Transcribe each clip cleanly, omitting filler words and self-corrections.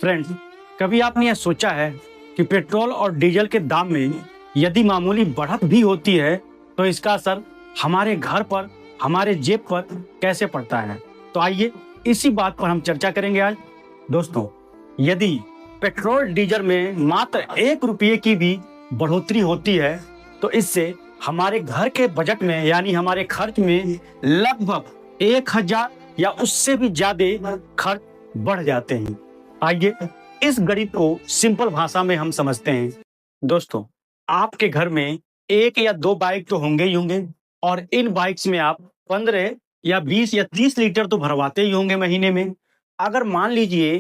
Friends, कभी आपने यह सोचा है कि पेट्रोल और डीजल के दाम में यदि मामूली बढ़त भी होती है तो इसका असर हमारे घर पर, हमारे जेब पर कैसे पड़ता है? तो आइए इसी बात पर हम चर्चा करेंगे आज। दोस्तों, यदि पेट्रोल डीजल में मात्र 1 रुपये की भी बढ़ोतरी होती है तो इससे हमारे घर के बजट में यानी हमारे खर्च में लगभग 1000 या उससे भी ज्यादा खर्च बढ़ जाते हैं। आइए इस गणित को सिंपल भाषा में हम समझते हैं। दोस्तों, आपके घर में 1 या 2 बाइक तो होंगे ही होंगे और इन बाइक्स में आप 15 या 20 या 30 लीटर तो भरवाते ही होंगे महीने में। अगर मान लीजिए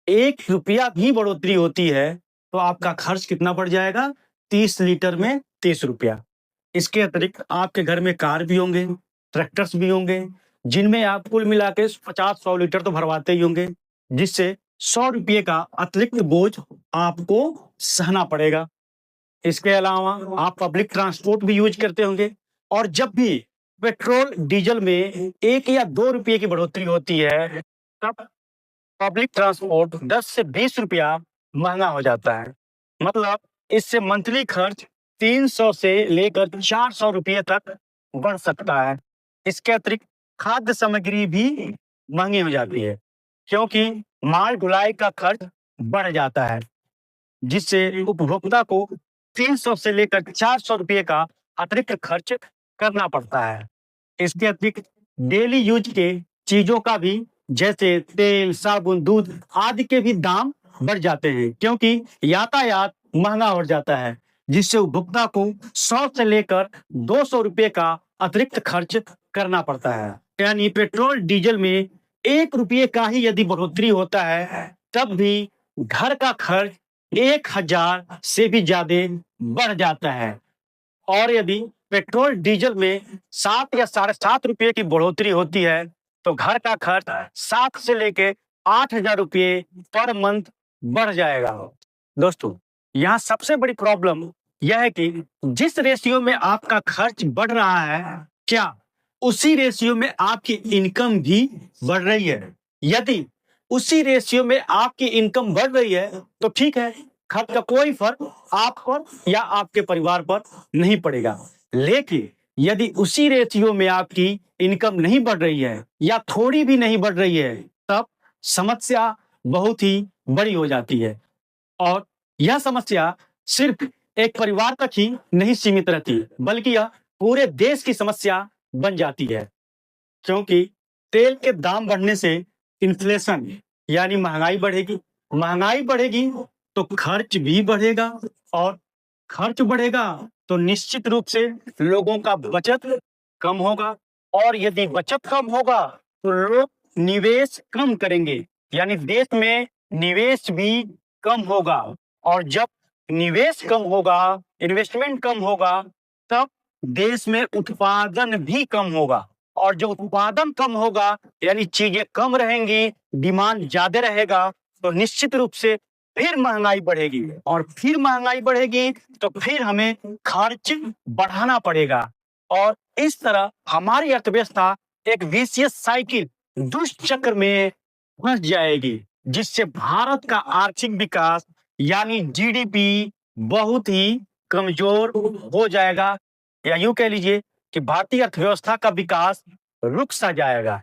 1 रुपया भी बढ़ोतरी होती है तो आपका खर्च कितना बढ़ जाएगा? 30 लीटर में 30 रुपया। इसके अतिरिक्त आपके घर में कार भी होंगे, ट्रैक्टर्स भी होंगे, जिनमें आप कुल मिला के 50-100 लीटर तो भरवाते ही होंगे, जिससे 100 रुपये का अतिरिक्त बोझ आपको सहना पड़ेगा। इसके अलावा आप पब्लिक ट्रांसपोर्ट भी यूज करते होंगे और जब भी पेट्रोल डीजल में 1 या 2 रुपये की बढ़ोतरी होती है तब पब्लिक ट्रांसपोर्ट 10 से 20 रुपया महंगा हो जाता है। मतलब इससे मंथली खर्च 300 से लेकर 400 रुपये तक बढ़ सकता है। इसके अतिरिक्त खाद्य सामग्री भी महंगी हो जाती है क्योंकि माल ढुलाई का खर्च बढ़ जाता है, जिससे उपभोक्ता को 300 से लेकर 400 रुपये का अतिरिक्त खर्च करना पड़ता है। इसके अतिरिक्त डेली यूज के चीजों का भी, जैसे तेल, साबुन, दूध आदि के भी दाम बढ़ जाते हैं क्योंकि यातायात महंगा हो जाता है, जिससे उपभोक्ता को 100 से लेकर 200 रुपये का अतिरिक्त खर्च करना पड़ता है। यानी पेट्रोल डीजल में 1 रुपये का ही यदि बढ़ोतरी होता है तब भी घर का खर्च 1000 से भी ज्यादा बढ़ जाता है। और यदि पेट्रोल डीजल में 7 या 7.5 रुपये की बढ़ोतरी होती है तो घर का खर्च 7 से लेके 8000 रुपये पर मंथ बढ़ जाएगा। दोस्तों, यहाँ सबसे बड़ी प्रॉब्लम यह है कि जिस रेशियो में आपका खर्च बढ़ रहा है, क्या उसी रेशियो में आपकी इनकम भी बढ़ रही है? यदि उसी रेशियो में आपकी इनकम बढ़ रही है तो ठीक है, खर्च का कोई फर्क आप पर या आपके परिवार पर नहीं पड़ेगा। लेकिन यदि उसी रेशियो में आपकी इनकम नहीं बढ़ रही है या थोड़ी भी नहीं बढ़ रही है तब समस्या बहुत ही बड़ी हो जाती है। और यह समस्या सिर्फ एक परिवार तक ही नहीं सीमित रहती, बल्कि यह पूरे देश की समस्या बन जाती है क्योंकि तेल के दाम बढ़ने से इन्फ्लेशन यानी महंगाई बढ़ेगी तो खर्च भी बढ़ेगा और खर्च बढ़ेगा तो निश्चित रूप से लोगों का बचत कम होगा और यदि बचत कम होगा तो लोग निवेश कम करेंगे, यानी देश में निवेश भी कम होगा और जब निवेश कम होगा, इन्वेस्टमेंट कम होगा, तब देश में उत्पादन भी कम होगा और जो उत्पादन कम होगा यानी चीजें कम रहेंगी, डिमांड ज्यादा रहेगा तो निश्चित रूप से फिर महंगाई बढ़ेगी और फिर महंगाई बढ़ेगी तो फिर हमें खर्च बढ़ाना पड़ेगा और इस तरह हमारी अर्थव्यवस्था एक विशियस साइकिल, दुष्ट चक्र में फंस जाएगी, जिससे भारत का आर्थिक विकास यानी जीडीपी बहुत ही कमजोर हो जाएगा या यूं कह लीजिए कि भारतीय अर्थव्यवस्था का विकास रुक सा जाएगा।